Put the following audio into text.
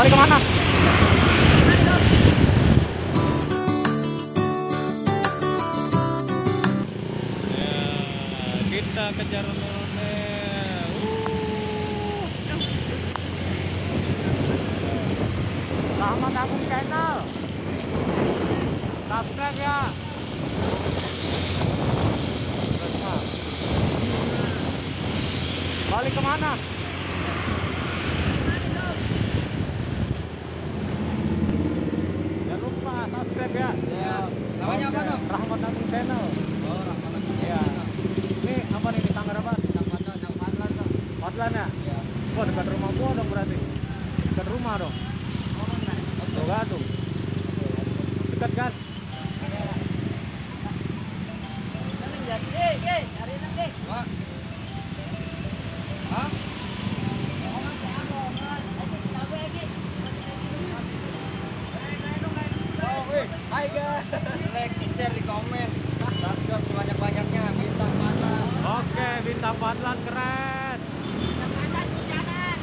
Lari kemana? Ya, kita kejar Nurone. Rahmat Agung Channel. Subscribe ya. Balik kemana? Jangan lupa subscribe ya. Ya, namanya apa dong? Rahmat Agung Channel. Oh, Rahmat Agung Ya. Channel. Ini apa nih di Sanggar apa? Yang Padlan dong. Padlan ya? Ya. Wah, dekat rumah gua dong berarti. Dekat rumah dong. Tuh kan tuh. Dekat kan? Wah. Hah? Hai guys. Like, share, di komen. Subscribe sebanyak-banyaknya. Bintang Padlan. Oke, bintang Padlan keren. Jangan, jangan.